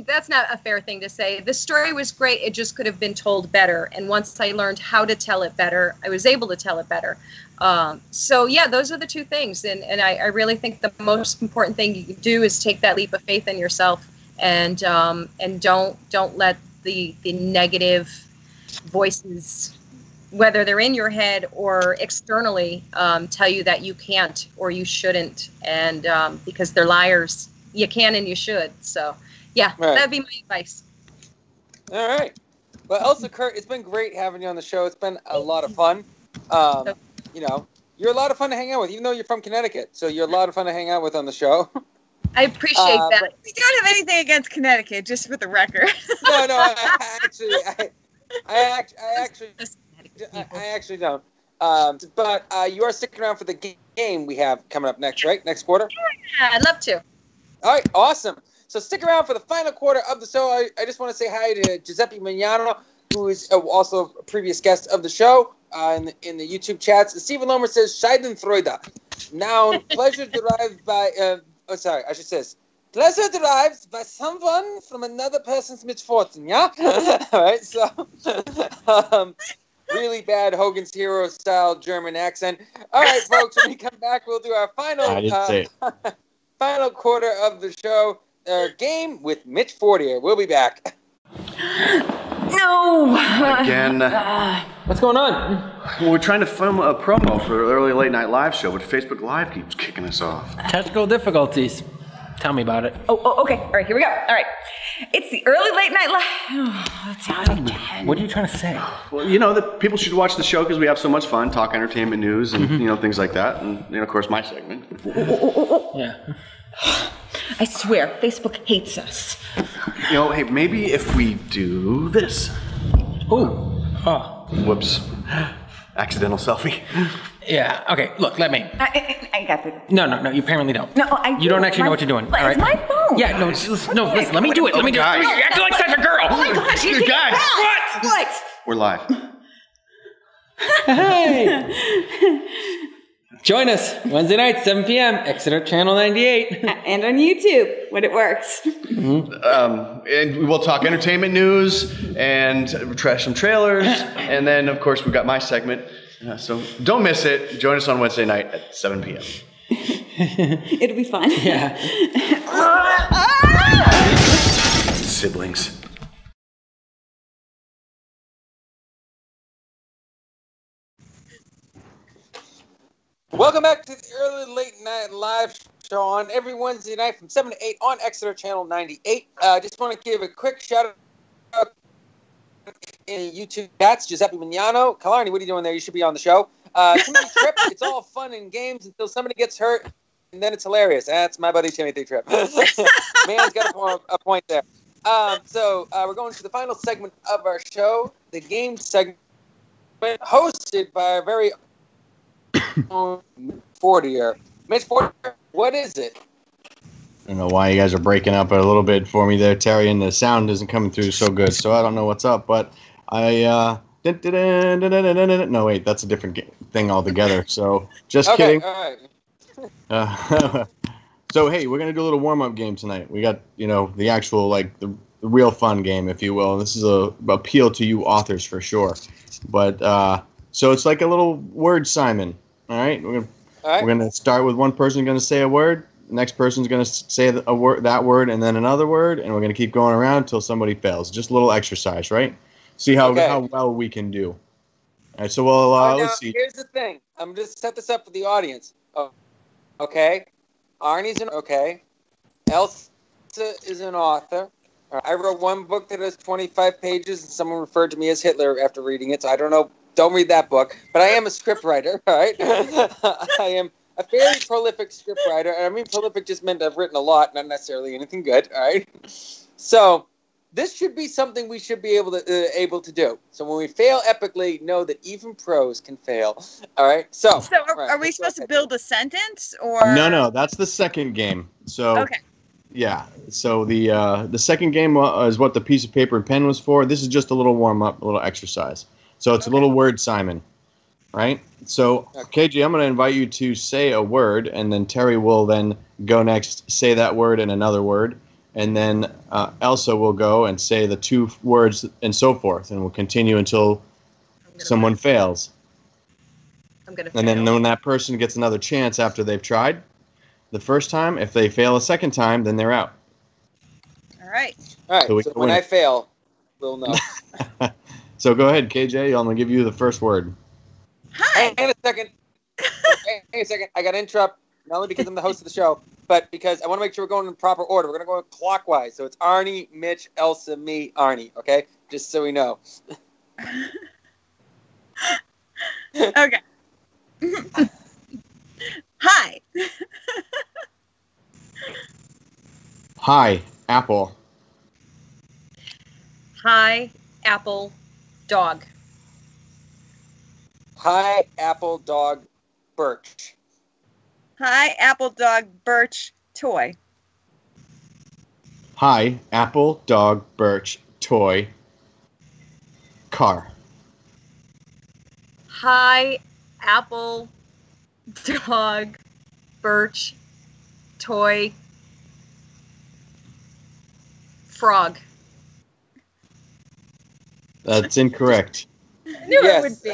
that's not a fair thing to say. The story was great. It just could have been told better. And once I learned how to tell it better, I was able to tell it better. So yeah, those are the two things. And I really think the most important thing you can do is take that leap of faith in yourself and don't let the negative voices, whether they're in your head or externally, tell you that you can't or you shouldn't. And because they're liars. You can and you should. So, yeah, right. That'd be my advice. All right. Well, Elsa Kurt, it's been great having you on the show. It's been a lot of fun. You're a lot of fun to hang out with, even though you're from Connecticut. So you're a lot of fun to hang out with on the show. I appreciate that. We don't have anything against Connecticut, just for the record. No, I actually don't. But you are sticking around for the game we have coming up next, right? Next quarter? Yeah, I'd love to. All right, awesome. So stick around for the final quarter of the show. I just want to say hi to Giuseppe Mignano, who is also a previous guest of the show in the YouTube chats. Stephen Lomer says, Scheidenfreude. Noun, pleasure derived by, pleasure derives by someone from another person's misfortune, yeah? All right, so really bad Hogan's Hero style German accent. All right, folks, when we come back, we'll do our final quarter of the show, game with Mitch Fortier. We'll be back. No! Again. What's going on? Well, we're trying to film a promo for the early late night live show, but Facebook Live keeps kicking us off. Technical difficulties. Tell me about it. Oh, okay. All right, here we go. All right. It's the early late night live. What are you trying to say? Well, you know that people should watch the show because we have so much fun, talk entertainment news and you know things like that, and of course my segment. Yeah. I swear, Facebook hates us. You know, hey, maybe if we do this. Ooh. Oh. Whoops. Accidental selfie. Yeah. Okay. Look, let me. I got it. No. You apparently don't. No, You don't actually know what you're doing. All right. It's my phone. Yeah. No. Listen. Let me do it. Let me do it. Guys. You're acting like such a girl. Oh my gosh, you Guys. What? We're live. Hey! Join us Wednesday night, 7 p.m., Exeter Channel 98. And on YouTube, when it works. And we'll talk entertainment news and trash some trailers, and then of course we've got my segment. So don't miss it. Join us on Wednesday night at 7 p.m. It'll be fun. Yeah. Siblings. Welcome back to the early late night live show on every Wednesday night from 7 to 8 on Exeter Channel 98. Just want to give a quick shout out in YouTube chats. Giuseppe Mignano. Kalani, what are you doing there? You should be on the show. Timothy Tripp, it's all fun and games until somebody gets hurt, and then it's hilarious. That's my buddy Timothy Tripp. Man's got a point there. So we're going to the final segment of our show, the game segment, hosted by our very Fortier. Mitch Fortier, what is it? I don't know why you guys are breaking up a little bit for me there, Terry, and the sound isn't coming through so good, so I don't know what's up, but no, wait, that's a different thing altogether, so just kidding. All right. So, hey, we're going to do a little warm-up game tonight. We got, the actual, the real fun game, if you will. This is a appeal to you authors for sure. But, so it's like a little word Simon, all right? We're going to start with one person going to say a word. The next person's going to say a word, that word, and then another word, and we're going to keep going around until somebody fails. Just a little exercise, right? See how well we can do. All right, so let's see. Here's the thing. I'm going to set this up for the audience. Oh, okay? Arnie's okay. Elsa is an author. I wrote one book that has 25 pages, and someone referred to me as Hitler after reading it, so I don't know. Don't read that book. But I am a scriptwriter, all right? I am a fairly prolific scriptwriter. And I mean prolific just meant I've written a lot, not necessarily anything good, all right? So this should be something we should be able to do. So when we fail epically, know that even pros can fail, all right? So are we supposed to build a sentence? Or No, that's the second game. So okay. Yeah, so the second game is what the piece of paper and pen was for. This is just a little warm-up, a little exercise. So it's a little word Simon, right? So, KG, I'm going to invite you to say a word, and then Terry will then go next, say that word and another word, and then Elsa will go and say the two words and so forth, and we'll continue until someone fails. And then when that person gets another chance after they've tried the first time, if they fail a second time, then they're out. All right. So when I fail, we'll know. So go ahead, KJ. I'm going to give you the first word. Hi. Hang on a second. I got to interrupt, not only because I'm the host of the show, but because I want to make sure we're going in proper order. We're going to go clockwise. So it's Arnie, Mitch, Elsa, me, Arnie. Okay? Just so we know. Okay. Hi. Hi, Apple. Hi, Apple, dog. Hi, Apple, dog, Birch. Hi, Apple, dog, Birch, toy. Hi, Apple, dog, Birch, toy, car. Hi, Apple, dog, Birch, toy, frog. That's incorrect. I knew it would be.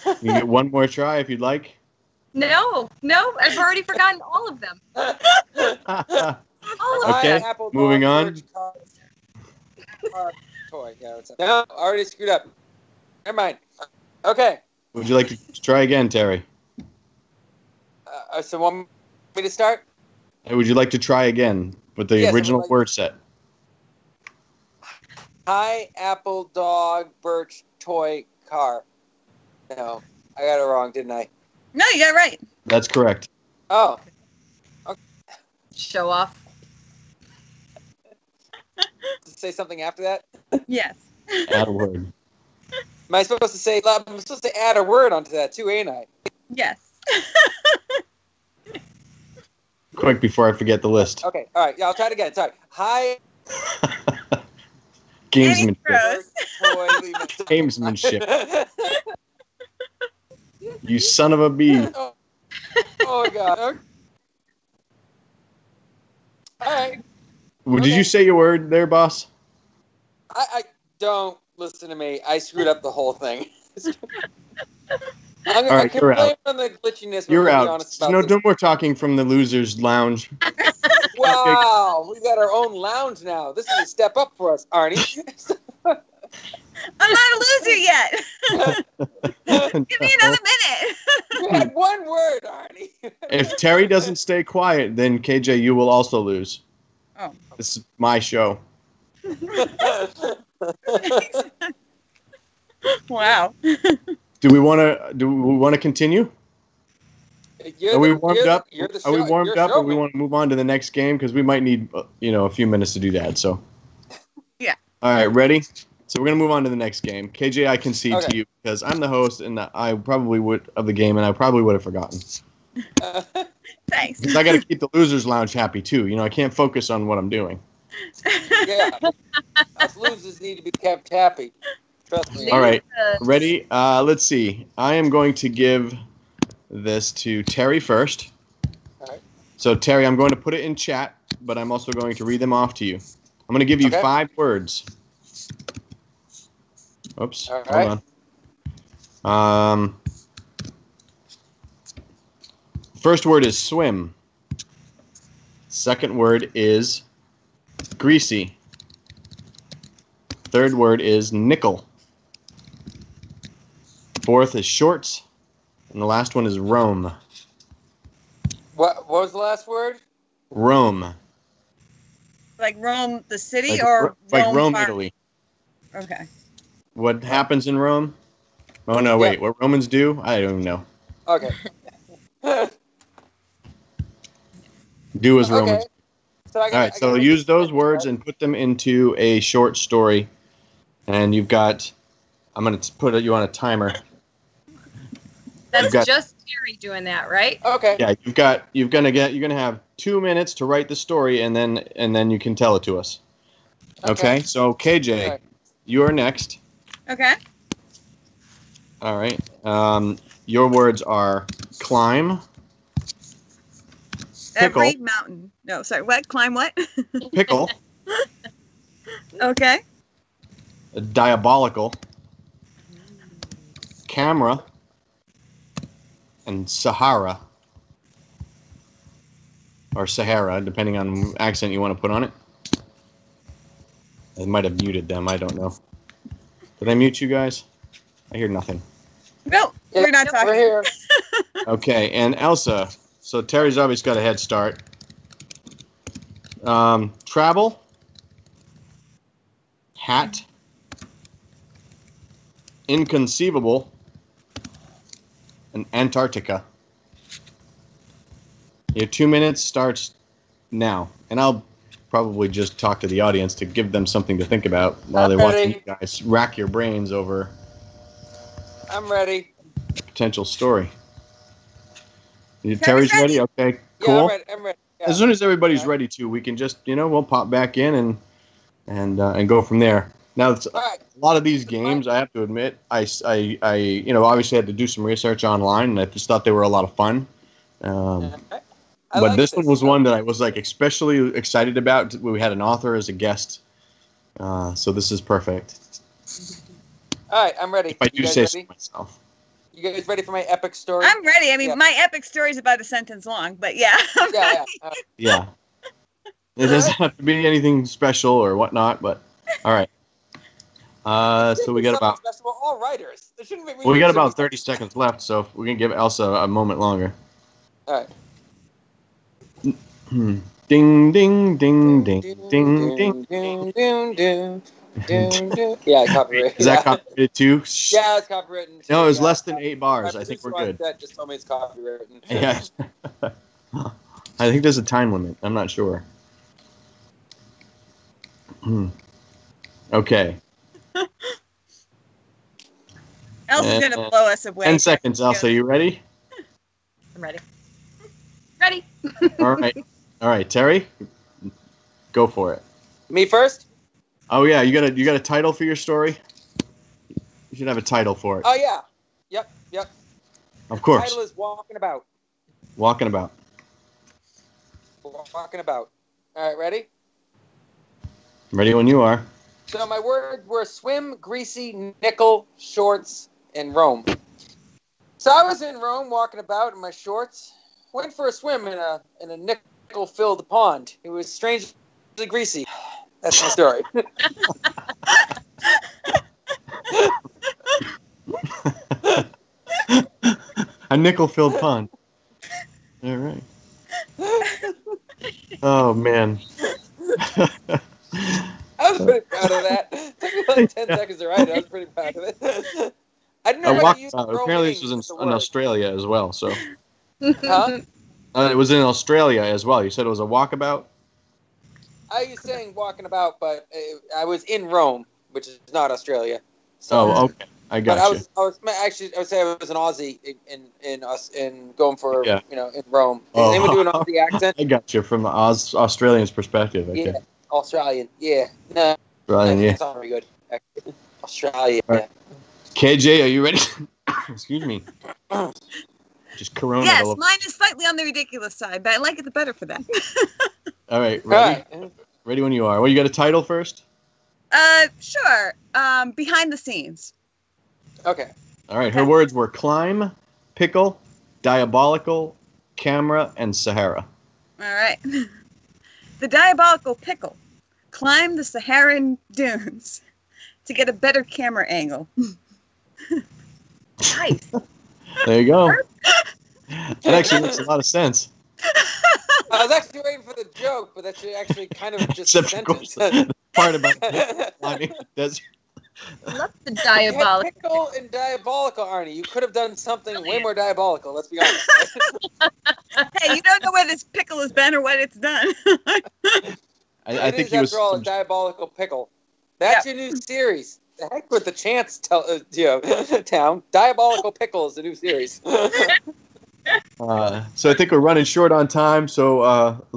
You can get one more try if you'd like. No, I've already forgotten all of them. Okay, Apple, moving dog, on. Birch, car, toy. Yeah, what's up? No, already screwed up. Never mind. Okay. Would you like to try again, Terry? So want me to start? Would you like to try again with the original word set? Hi, apple, dog, birch, toy, car. No, I got it wrong, didn't I? No, you got it right. That's correct. Oh. Okay. Show off. Say something after that? Yes. Add a word. Am I supposed to say? I'm supposed to add a word onto that too, ain't I? Yes. Quick before I forget the list. Okay. All right. Yeah, I'll try it again. Sorry. Hi. Gamesmanship. Gamesmanship. You son of a bee. Oh God. Okay. All right. Did you say your word there, boss? I don't listen to me. I screwed up the whole thing. I can blame on the glitchiness. You're out. No more talking from the losers' lounge. Wow, we got our own lounge now. This is a step up for us, Arnie. I'm not a loser yet. Give me another minute. You had one word, Arnie. If Terry doesn't stay quiet, then KJ, you will also lose. Oh. This is my show. Wow. Do we want to continue? Are we warmed up? Are we warmed up, or we want to move on to the next game? Because we might need, a few minutes to do that. So. Yeah. All right, ready? So we're gonna move on to the next game. KJ, I concede to you because I'm the host, and I probably would of the game, and I probably would have forgotten. Thanks. Because I got to keep the losers' lounge happy too. I can't focus on what I'm doing. Yeah. Us losers need to be kept happy. Trust me. All right, ready? Let's see. I am going to give this to Terry first. All right. So, Terry, I'm going to put it in chat, but I'm also going to read them off to you. I'm going to give you 5 words. Oops. All right. Hold on. First word is swim. Second word is greasy. Third word is nickel. Fourth is shorts. And the last one is Rome. What was the last word? Rome. Like Rome, the city, Like, or like Rome, Park? Italy. Okay. What happens in Rome? Oh, no, wait. What Romans do? I don't even know. Okay. Do as Romans. So All right, so use those words and put them into a short story. And you've got, I'm going to put you on a timer. That's just Terry doing that, right? Okay. Yeah, you're gonna have 2 minutes to write the story, and then you can tell it to us. Okay. So KJ, you are next. Okay. All right. Your words are climb. Pickle. Every mountain. No, sorry. What? Climb what? Pickle. Okay. Diabolical. Camera. And Sahara. Or Sahara, depending on accent you want to put on it. I might have muted them. I don't know. Did I mute you guys? I hear nothing. No, we're not talking. We're here. Okay, and Elsa. So Terry's obviously got a head start. Travel. Hat. Inconceivable. And Antarctica. Your 2 minutes starts now. And I'll probably just talk to the audience to give them something to think about while they're watching you guys rack your brains over I'm ready. a potential story. Terry's ready? Okay, cool. Yeah, I'm ready. Yeah. As soon as everybody's ready to, we can just, we'll pop back in and go from there. Now, a lot of these games, I have to admit, I obviously had to do some research online, and I just thought they were a lot of fun. But this one was one that I was especially excited about. We had an author as a guest, so this is perfect. All right, I'm ready. If I do say so myself. You guys ready for my epic story? I'm ready. I mean, my epic story is about a sentence long, but yeah. Yeah. It doesn't have to be anything special or whatnot, but all right. So we got about. We're all writers. We got about 30 seconds left, so if we can give Elsa a moment longer. All right. Ding, ding, ding, ding, ding, ding. Yeah, copyright. Is that copyrighted too? Yeah, it's copywritten. No, it was Yeah, less than 8 bars. I think we're good. That just told me it's copywritten. Yeah. I think there's a time limit. I'm not sure. Okay. Elsa's going to blow us away. 10 seconds, Elsa. You ready? I'm ready. Ready. All right. All right, Terry, go for it. Me first? Oh yeah, you got a title for your story? You should have a title for it. Oh yeah. Yep. Of course. The title is Walking About. Walking About. Walking About. All right, ready? Ready when you are. So my words were swim, greasy, nickel, shorts, and Rome. So I was in Rome walking about in my shorts. Went for a swim in a nickel-filled pond. It was strangely greasy. That's my story. A nickel-filled pond. All right. Oh man. I was pretty proud of that. It took me like 10 seconds to write it. I was pretty proud of it. I didn't know how to use apparently this was in Australia as well. So. Huh? It was in Australia as well. You said it was a walkabout? I was saying walking about, but I was in Rome, which is not Australia. So, okay. I got you. I was say I was an Aussie in going for in Rome. Oh. Is anyone doing an Aussie accent? I got you from the Australian's perspective. Okay. Yeah, Australian. Yeah, no, Australian. Yeah. That's not very good. Australia. Right. KJ, are you ready? Excuse me. Just Corona. Yes, mine is slightly on the ridiculous side, but I like it the better for that. All right, ready? All right. Ready when you are. Well, you got a title first? Sure. Behind the scenes. Okay. All right. Her words were climb, pickle, diabolical, camera, and Sahara. All right. The diabolical pickle climbed the Saharan dunes to get a better camera angle. Nice. There you go. That actually makes a lot of sense. I was actually waiting for the joke, but that's actually kind of just a sentence. The part about climbing the desert. Love the diabolical. Pickle and diabolical, Arnie. You could have done something way more diabolical. Let's be honest. Hey, you don't know where this pickle has been or what it's done. I think he after all, a diabolical pickle. That's your new series. The heck with the chance, town. Diabolical Pickle is the new series. So I think we're running short on time. So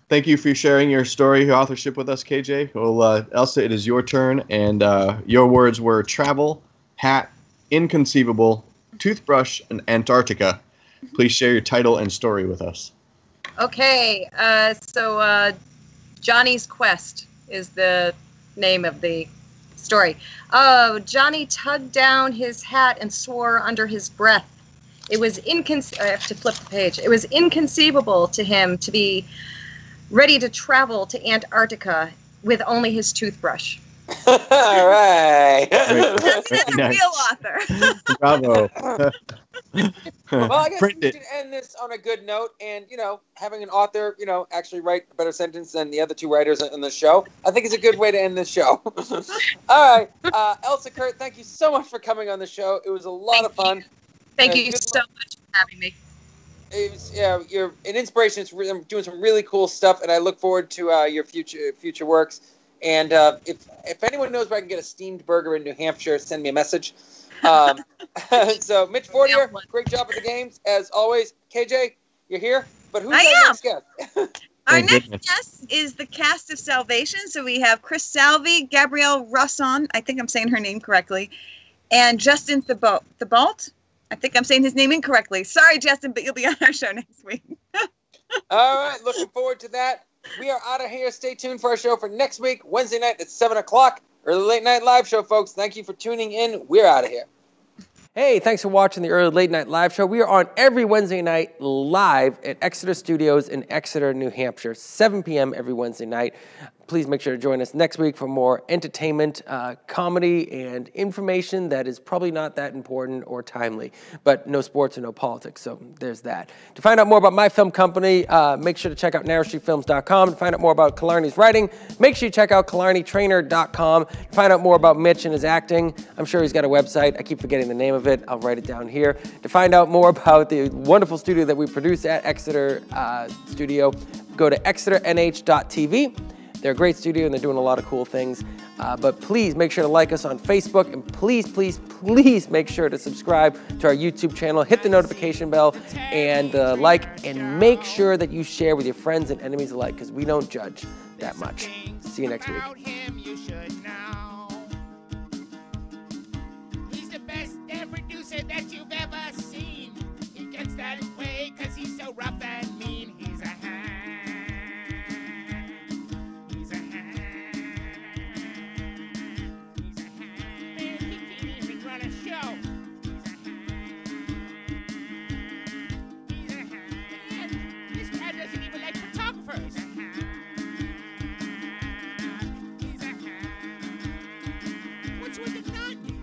thank you for sharing your story, your authorship with us, KJ. Well, Elsa, it is your turn, and your words were travel, hat, inconceivable, toothbrush, and Antarctica. Please share your title and story with us. Okay, so Johnny's Quest is the name of the story. Oh, Johnny tugged down his hat and swore under his breath. It was I have to flip the page. It was inconceivable to him to be ready to travel to Antarctica with only his toothbrush. All right. That's a real author. Bravo. Well, I guess we should end this on a good note, and having an author, actually write a better sentence than the other two writers in the show, I think is a good way to end this show. All right, Elsa Kurt, thank you so much for coming on the show. It was a lot of fun. Thank you so much for having me. It was, you're an inspiration. It's doing some really cool stuff, and I look forward to your future works. And if anyone knows where I can get a steamed burger in New Hampshire, send me a message. So, Mitch Fortier, great job at the games, as always. KJ, you're here, but who's our next guest? Our next guest is the cast of Salvation. So we have Chris Salvi, Gabrielle Russon, I think I'm saying her name correctly, and Justin Thibault. I think I'm saying his name incorrectly. Sorry, Justin, but you'll be on our show next week. All right, looking forward to that. We are out of here. Stay tuned for our show for next week, Wednesday night at 7 o'clock. Early Late Night Live Show, folks. Thank you for tuning in. We're out of here. Hey, thanks for watching the Early Late Night Live Show. We are on every Wednesday night live at Exeter Studios in Exeter, New Hampshire, 7 p.m. every Wednesday night. please make sure to join us next week for more entertainment, comedy, and information that is probably not that important or timely. But no sports or no politics, so there's that. To find out more about my film company, make sure to check out NarrowStreetFilms.com. To find out more about Killarney's writing, make sure you check out KillarneyTraynor.com. To find out more about Mitch and his acting, I'm sure he's got a website. I keep forgetting the name of it. I'll write it down here. To find out more about the wonderful studio that we produce at Exeter Studio, go to exeternh.tv. They're a great studio and they're doing a lot of cool things. But please make sure to like us on Facebook, and please, please, please make sure to subscribe to our YouTube channel. Hit the notification bell and like, and make sure that you share with your friends and enemies alike, because we don't judge that much. See you next week. He's the best producer that you've ever seen. He gets that way because he's so rough and mean. He's a What's with the nun?